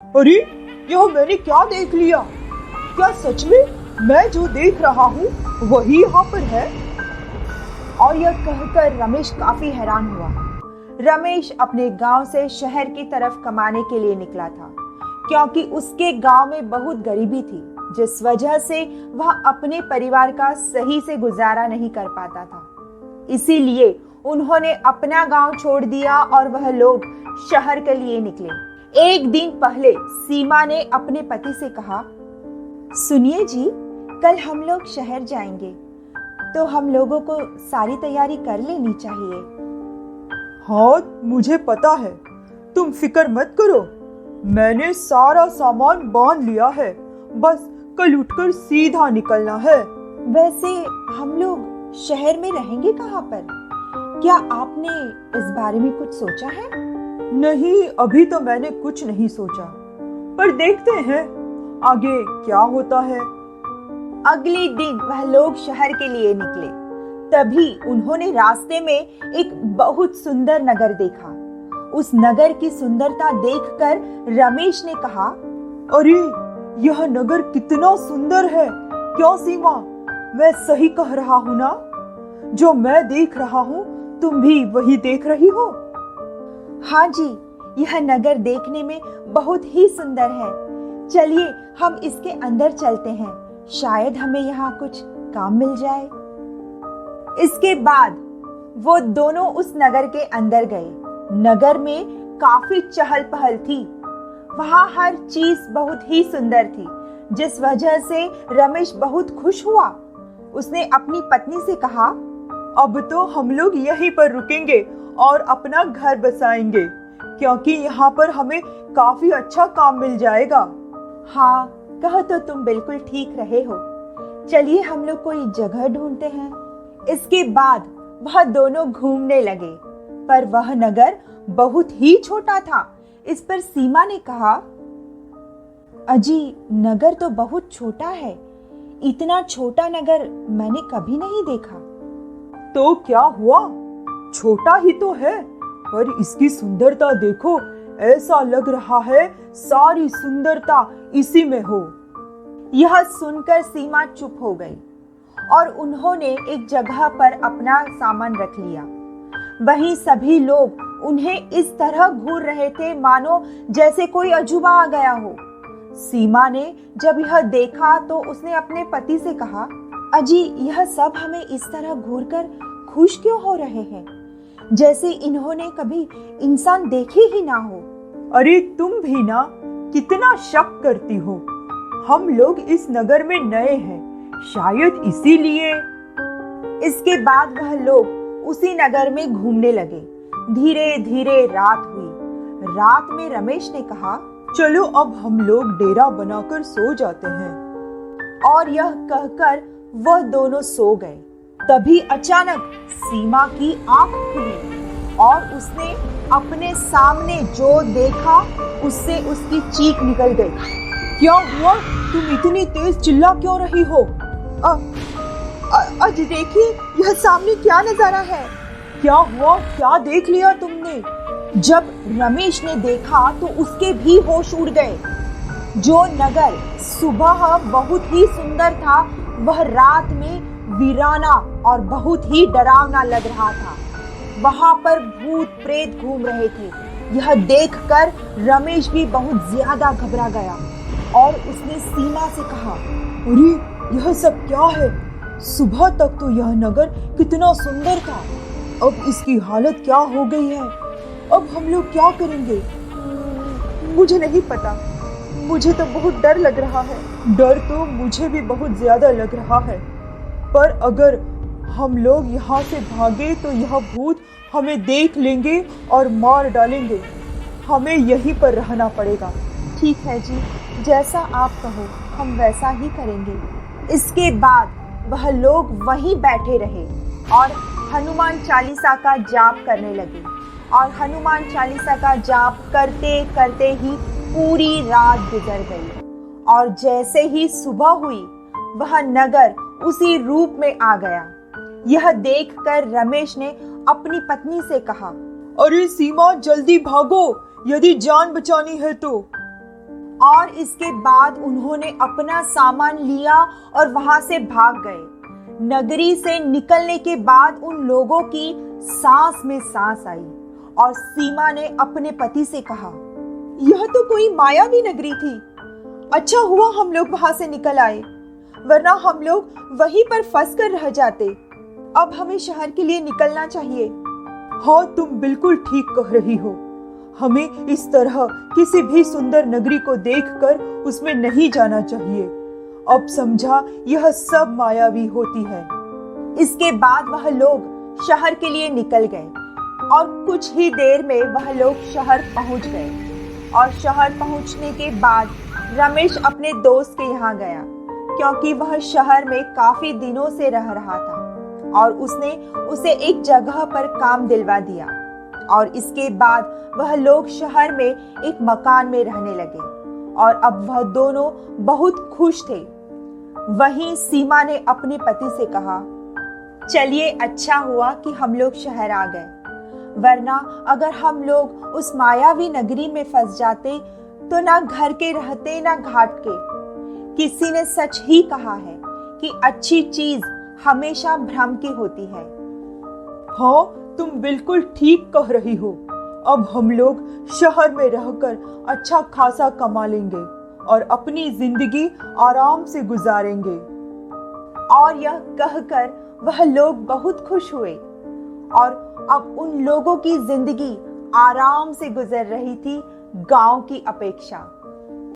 अरे, यह मैंने क्या देख लिया? क्या सच में मैं जो देख रहा हूँ वही यहाँ पर है? और यह कहकर रमेश काफी हैरान हुआ। रमेश अपने गांव से शहर की तरफ कमाने के लिए निकला था, क्योंकि उसके गांव में बहुत गरीबी थी, जिस वजह से वह अपने परिवार का सही से गुजारा नहीं कर पाता था। इसीलिए उन्होंने अपना गांव छोड़ दिया और वह लोग शहर के लिए निकले। एक दिन पहले सीमा ने अपने पति से कहा, सुनिए जी, कल हम लोग शहर जाएंगे, तो हम लोगों को सारी तैयारी कर लेनी चाहिए। हाँ, मुझे पता है, तुम फिक्र मत करो, मैंने सारा सामान बांध लिया है, बस कल उठकर सीधा निकलना है। वैसे हम लोग शहर में रहेंगे कहाँ पर? क्या आपने इस बारे में कुछ सोचा है? नहीं, अभी तो मैंने कुछ नहीं सोचा, पर देखते हैं आगे क्या होता है। अगले दिन वह लोग शहर के लिए निकले। तभी उन्होंने रास्ते में एक बहुत सुंदर नगर देखा। उस नगर की सुंदरता देखकर रमेश ने कहा, अरे, यह नगर कितना सुंदर है। क्यों सीमा, मैं सही कह रहा हूँ ना? जो मैं देख रहा हूँ तुम भी वही देख रही हो? हाँ जी, यह नगर देखने में बहुत ही सुंदर है। चलिए हम इसके अंदर चलते हैं, शायद हमें यहाँ कुछ काम मिल जाए। इसके बाद वो दोनों उस नगर के अंदर गए। नगर में काफी चहल पहल थी। वहाँ हर चीज बहुत ही सुंदर थी, जिस वजह से रमेश बहुत खुश हुआ। उसने अपनी पत्नी से कहा, अब तो हम लोग यहीं पर रुकेंगे और अपना घर बसाएंगे, क्योंकि यहाँ पर हमें काफी अच्छा काम मिल जाएगा। हाँ, कहो तो तुम बिल्कुल ठीक रहे हो। चलिए हम लोग कोई जगह ढूंढते हैं। इसके बाद वह दोनों घूमने लगे, पर वह नगर बहुत ही छोटा था। इस पर सीमा ने कहा, अजी, नगर तो बहुत छोटा है, इतना छोटा नगर मैंने कभी नहीं देखा। तो क्या हुआ, छोटा ही तो है, पर इसकी सुंदरता देखो, ऐसा लग रहा है सारी सुंदरता इसी में हो। यह सुनकर सीमा चुप हो गई और उन्होंने एक जगह पर अपना सामान रख लिया। वहीं सभी लोग उन्हें इस तरह घूर रहे थे मानो जैसे कोई अजूबा आ गया हो। सीमा ने जब यह देखा तो उसने अपने पति से कहा, अजी, यह सब हमें इस तरह घूरकर खुश क्यों हो रहे हैं, जैसे इन्होंने कभी इंसान देखे ही ना हो। अरे तुम भी ना कितना शक करती हो, हम लोग इस नगर में नए हैं, शायद इसीलिए। इसके बाद वह लोग उसी नगर में घूमने लगे। धीरे धीरे रात हुई। रात में रमेश ने कहा, चलो अब हम लोग डेरा बनाकर सो जाते हैं। और यह कहकर वह दोनों सो गए। तभी अचानक सीमा की आंख खुली और उसने अपने सामने जो देखा उससे उसकी चीख निकल गई। क्या हुआ, तुम इतनी तेज चिल्ला क्यों रही हो? अजी देखिए, यह सामने क्या नजारा है। क्या हुआ, क्या देख लिया तुमने? जब रमेश ने देखा तो उसके भी होश उड़ गए। जो नगर सुबह बहुत ही सुंदर था, वह रात में वीराना और बहुत ही डरावना लग रहा था। वहां पर भूत प्रेत घूम रहे थे। यह देखकर रमेश भी बहुत ज्यादा घबरा गया और उसने सीमा से कहा, अरे, यह सब क्या है? सुबह तक तो यह नगर कितना सुंदर था, अब इसकी हालत क्या हो गई है? अब हम लोग क्या करेंगे? मुझे नहीं पता, मुझे तो बहुत डर लग रहा है। डर तो मुझे भी बहुत ज्यादा लग रहा है, पर अगर हम लोग यहाँ से भागे तो यह भूत हमें देख लेंगे और मार डालेंगे। हमें यहीं पर रहना पड़ेगा। ठीक है जी, जैसा आप कहो हम वैसा ही करेंगे। इसके बाद वह लोग वहीं बैठे रहे और हनुमान चालीसा का जाप करने लगे। और हनुमान चालीसा का जाप करते करते ही पूरी रात गुजर गई। और जैसे ही सुबह हुई, वह नगर उसी रूप में आ गया। यह देखकर रमेश ने अपनी पत्नी से कहा, अरे सीमा, जल्दी भागो, यदि जान बचानी है तो। और इसके बाद उन्होंने अपना सामान लिया और वहां से भाग गए। नगरी से निकलने के बाद उन लोगों की सांस में सांस आई और सीमा ने अपने पति से कहा, यह तो कोई मायावी नगरी थी। अच्छा हुआ हम लोग वहां से निकल आए, वरना हम लोग वहीं पर फंस कर रह जाते। अब हमें शहर के लिए निकलना चाहिए। हाँ, तुम बिल्कुल ठीक कह रही हो। हमें इस तरह किसी भी सुंदर नगरी को देखकर उसमें नहीं जाना चाहिए। अब समझा, यह सब मायावी होती है। इसके बाद वह लोग शहर के लिए निकल गए और कुछ ही देर में वह लोग शहर पहुंच गए। और शहर पहुंचने के बाद रमेश अपने दोस्त के यहाँ गया, क्योंकि वह शहर में काफी दिनों से रह रहा था और उसने उसे एक जगह पर काम दिलवा दिया। और इसके बाद वह लोग शहर में एक मकान में रहने लगे और अब वह दोनों बहुत खुश थे। वहीं सीमा ने अपने पति से कहा, चलिए अच्छा हुआ कि हम लोग शहर आ गए, वरना अगर हम लोग उस मायावी नगरी में फंस जाते तो ना घर के रहते ना घाट के। किसी ने सच ही कहा है कि अच्छी चीज हमेशा भ्रम की होती है। हाँ, तुम बिल्कुल ठीक कह रही हो। अब हम लोग शहर में रहकर अच्छा खासा कमा लेंगे और अपनी जिंदगी आराम से गुजारेंगे। और यह कहकर वह लोग बहुत खुश हुए और अब उन लोगों की जिंदगी आराम से गुजर रही थी गांव की अपेक्षा।